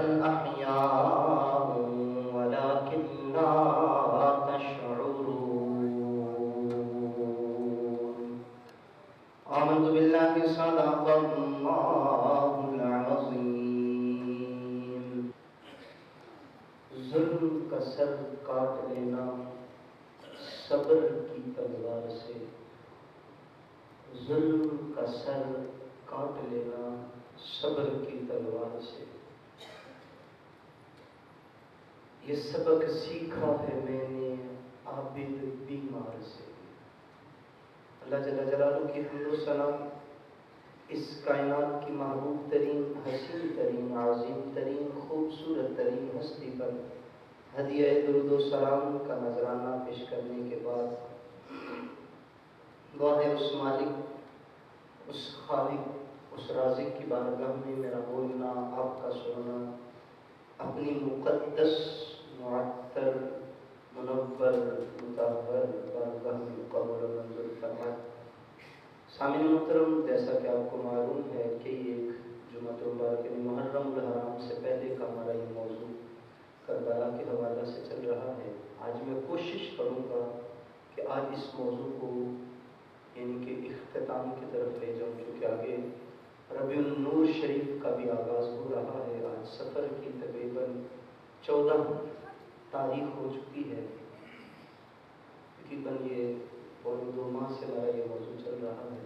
بل أحياء ولكن لا تشعرون آمنت بالله صدق الله العظيم ظلم کا سر کاٹ لینا صبر کی تلوار سے، ظلم کا سر کاٹ لینا صبر کی تلوار سے، یہ سبق سیکھا ہے میں نے عابد بیمار سے۔ اللہ جل جلالہ کی حمد و ثنا اس کائنات کی محبوب ترین، حسین ترین، عظیم ترین، خوبصورت ترین ہستی پر ہدیہ درود و سلام کا نذرانہ پیش کرنے کے بعد دعا ہے اس مالک، اس خالق، اس رازق کی بارگاہ میں میرا بولنا، آپ کا سننا اپنی مقدس، معطر، منور، مطہر بارگاہ میں قبول و منظور فرمائے۔ سامعین محترم، جیسا کہ آپ کو معلوم ہے کہ یہ ایک جمعۃ المبارک محرم الحرام سے پہلے کا ہمارا یہ موضوع کربلا کے حوالہ سے چل رہا ہے۔ آج میں کوشش کروں گا کہ آج اس موضوع کو یعنی کہ اختتام کی طرف لے جاؤں، کیونکہ آگے ربیع النور شریف کا بھی آغاز ہو رہا ہے۔ آج سفر کی تقریباً 14 تاریخ ہو چکی ہے، تقریباً یہ 2 ماہ سے ہمارا یہ موضوع چل رہا ہے۔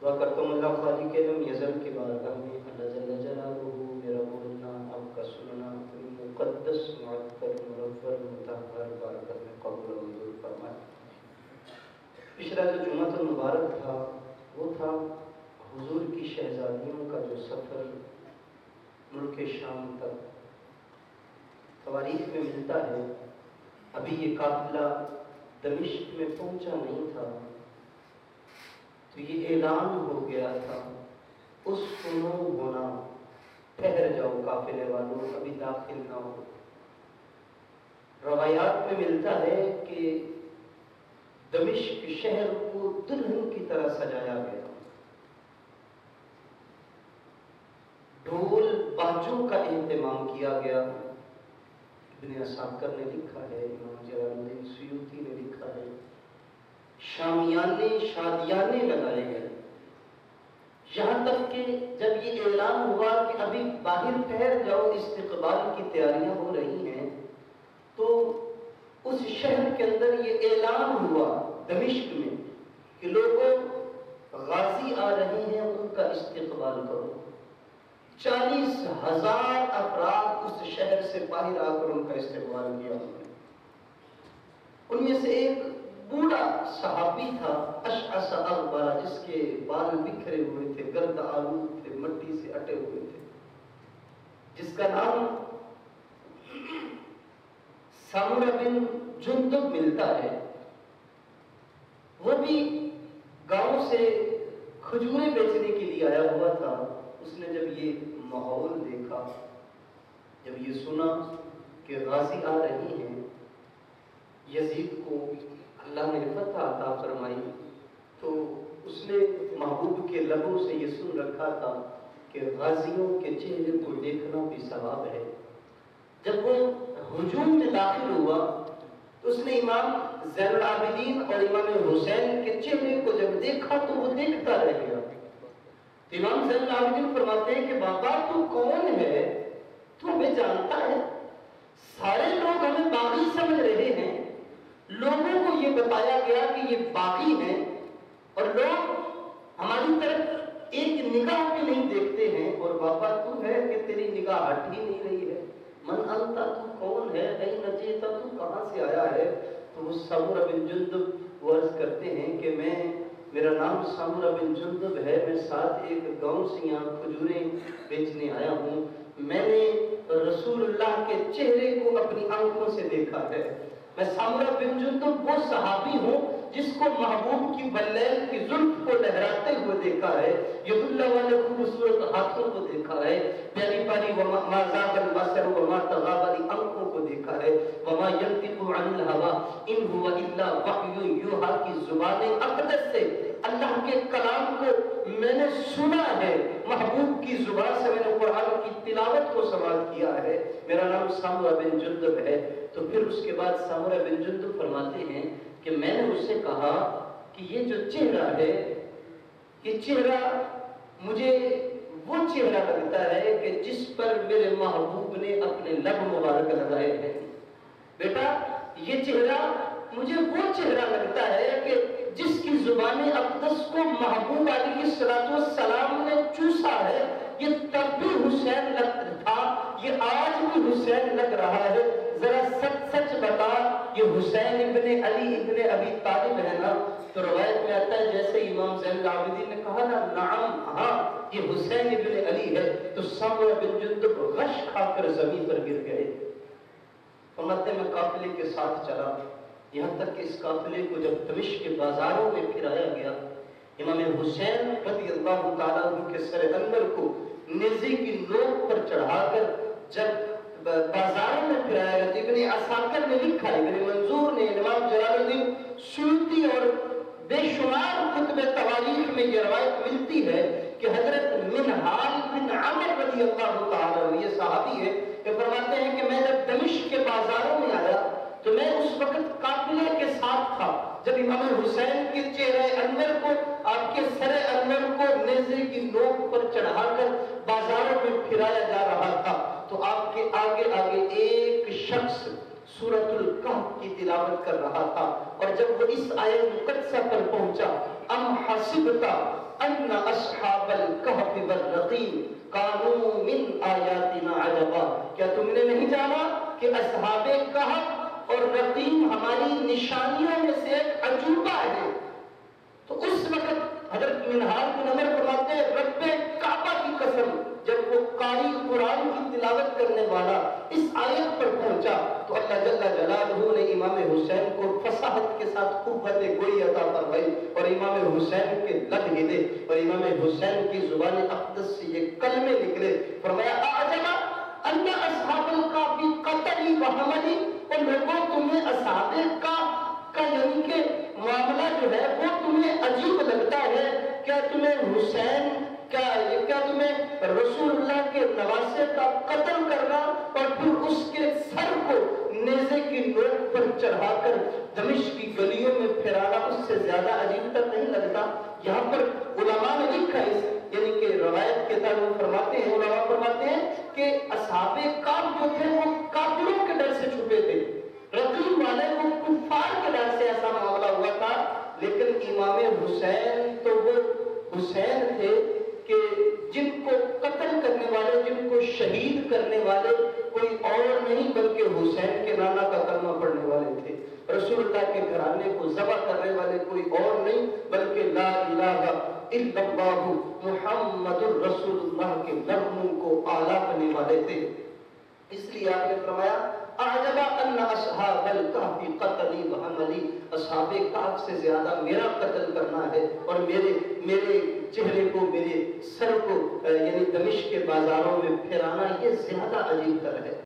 دعا کرتا ہوں اللہ خالق علم یزل کے بارگاہ میں اللہ جل جلالہ میرا بولنا، آپ کا سننا اپنی مقدس، معطر، منور، مطہر بارگاہ میں قبول و منظور فرمائے۔ پچھلا جو جمعۃ المبارک تھا وہ تھا حضور کی شہزادیوں کا جو سفر ملک شام تک۔ تواریخ میں ملتا ہے ابھی یہ قافلہ دمشق میں پہنچا نہیں تھا تو یہ اعلان ہو گیا تھا، اس سنو ہونا، ٹھہر جاؤ قافلے والوں، ابھی داخل نہ ہو۔ روایات میں ملتا ہے کہ دمشق شہر کو دلہن کی طرح سجایا گیا، ڈھول باجوں کا اہتمام کیا گیا۔ ابن عساکر نے لکھا ہے، امام جلال الدین سیوطی نے لکھا ہے، شامیانے، شادیانے لگائے گئے، یہاں تک کہ جب یہ اعلان ہوا کہ ابھی باہر ٹھہر جاؤ، استقبال کی تیاریاں ہو رہی ہیں، تو اس شہر کے اندر یہ اعلان ہوا دمشق میں کہ لوگوں غازی آ رہے ہیں، ان کا استقبال کرو۔ 40,000 افراد اس شہر سے باہر آ کر ان کا استقبال کیا۔ ان میں سے ایک بوڑھا صحابی تھا، اشعث اغبر، جس کے بال بکھرے ہوئے تھے، گرد آلود تھے، مٹی سے اٹے ہوئے تھے، جس کا نام سامرہ بن جندب ملتا ہے۔ وہ بھی گاؤں سے کھجوریں بیچنے کے لیے آیا ہوا تھا۔ اس نے جب یہ ماحول دیکھا، جب یہ سنا کہ غازی آ رہی ہیں، یزید کو اللہ نے فتح عطا فرمائی، تو اس نے محبوب کے لبوں سے یہ سن رکھا تھا کہ غازیوں کے چہرے کو دیکھنا بھی ثواب ہے۔ جب وہ ہجوم میں داخل ہوا تو اس نے امام زین العابدین اور امام حسین کے چہرے کو جب دیکھا تو وہ دیکھتا رہ گیا۔ تو امام زین العابدین فرماتے ہیں کہ بابا تو کون ہے؟ تو ہمیں جانتا ہے؟ سارے لوگ ہمیں باغی سمجھ رہے ہیں، لوگوں کو یہ بتایا گیا کہ یہ باغی ہیں، اور لوگ ہماری طرف ایک نگاہ بھی نہیں دیکھتے ہیں، اور بابا تو ہے کہ تیری نگاہ ہٹ ہی نہیں رہی ہے۔ من انت، تو کون ہے؟ این جئتا، تو کہاں سے آیا ہے؟ تو وہ سامرہ بن جندب وہ عرض کرتے ہیں کہ میرا نام سامرہ بن جندب ہے، میں ساتھ ایک گاؤں سے یہاں کھجوریں بیچنے آیا ہوں، میں نے رسول اللہ کے چہرے کو اپنی آنکھوں سے دیکھا ہے۔ میں سامرہ بن جندب وہ صحابی ہوں جس کو محبوب کی بلیل کی زلف کو لہراتے ہوئے دیکھا ہے، ید اللہ والے خوبصورت ہاتھوں کو دیکھا ہے، پیاری پیاری وما زاغ البصر وما طغى والی آنکھوں کو دیکھا ہے، وما ينطق عن الهوى ان هو الا وحی یوحی کی زبان اقدس سے اللہ کے کلام کو میں نے سنا ہے، محبوب کی زبان سے میں نے قرآن کی تلاوت کو سماعت بات کیا ہے، میرا نام سامرہ بن جندب ہے۔ تو پھر اس کے بعد سامرہ بن جندب فرماتے ہیں کہ میں نے اس سے کہا کہ یہ جو چہرہ ہے، یہ چہرہ مجھے وہ چہرہ لگتا ہے کہ جس پر میرے محبوب نے اپنے لب مبارک لگائے ہیں۔ بیٹا یہ چہرہ مجھے وہ چہرہ لگتا ہے کہ جس کی زبان اقدس کو محبوب علیہ السلام نے چوسا ہے، یہ تب بھی حسین لگتا تھا، یہ آج بھی حسین لگ رہا ہے۔ ذرا سچ سچ بتا یہ حسین ابن علی ابن ابی طالب ہے نا؟ تو روایت میں آتا ہے جیسے امام زین العابدین نے کہا نا نعم ہاں یہ حسین ابن علی ہے، تو سامرہ بن جندب غش کھا کر زمین پر گر گئے۔ فرماتے میں قافلے کے ساتھ چلا، یہاں تک کہ اس قافلے کو جب دمشق کے بازاروں میں پھرایا گیا، امام حسین رضی اللہ تعالیٰ عنہ کے سر انور کو نیزے کی نوک پر چڑھا کر جب بازاروں میں پھرایا گیا، ابن عساکر نے لکھا ہے، ابن منظور نے، امام جلال الدین سیوطی اور بے شمار کتب تواریخ میں یہ روایت ملتی ہے کہ حضرت منہال بن عمر رضی اللہ تعالیٰ عنہ، یہ صحابی ہے، کہ فرماتے ہیں کہ میں جب دمشق کے بازاروں میں آیا تو میں اس وقت قافلے کے ساتھ تھا جب امام حسین کے چہرے انور کو، آپ کے سر انور کو نیزے کی نوک پر چڑھا کر بازاروں میں پھرایا جا رہا تھا، تو آپ کے آگے آگے ایک شخص سورۃ الکہف کی تلاوت کر رہا تھا، اور جب وہ اس آیت مقدسہ پر پہنچا، ام حسبت ان اصحاب الکہف والرقیم کانوا من آیاتنا عجبا، کیا تم نے نہیں جانا کہ اصحاب کہف اور رقیم ہماری نشانیوں میں سے ایک عجوبہ ہے؟ تو اس وقت حضرت منہال بن عمر فرماتے ہیں رب کعبہ کی قسم، جب وہ قاری قرآن کی تلاوت کرنے والا اس آیت پر پہنچا تو اللہ جل جلالہ نے امام حسین کو فصاحت کے ساتھ قوت گوئی عطا فرمائی، اور امام حسین کے لب ہلے اور امام حسین کی زبان اقدس سے یہ کلمے نکلے، فرمایا اعجبا ان اصحاب الکافی قتلی وحملی، اور لوگوں تمہیں اصحاب کا یعنی کہ معاملہ جو ہے وہ تمہیں عجیب لگتا ہے، کیا تمہیں حسین کیا تمہیں رسول اللہ کے نواسے کا قتل کرنا اور پھر اس کے سر کو نیزے کی نوک پر چڑھا کر دمشق کی گلیوں میں پھرانا اس سے زیادہ عجیب تر نہیں لگتا؟ یہاں پر علماء نے لکھا ہے، یعنی کہ روایت کے تعلق فرماتے ہیں، علماء فرماتے ہیں کہ اصحاب کعب جو تھے وہ کافروں کے ڈر سے چھپے تھے، رقیب والے کو کفار کے ڈر سے ایسا معاملہ ہوا تھا، لیکن امام حسین تو وہ حسین تھے کہ جن کو قتل کرنے والے، جن کو شہید کرنے والے کوئی اور نہیں بلکہ حسین کے نانا کا کلمہ پڑھنے والے تھے، رسول اللہ کے گھرانے کو ذبح کرنے والے کوئی اور نہیں بلکہ لا الہ الا اللہ محمد الرسول اللہ کے نغموں کو اعلیٰ کرنے والے تھے۔ اس لیے آپ نے فرمایا اعجبا ان اصحاب الکہف قتلی وحملی، اصحاب کہف سے زیادہ میرا قتل کرنا ہے اور میرے چہرے کو، میرے سر کو یعنی دمشق کے بازاروں میں پھرانا، یہ زیادہ عجیب تر ہے۔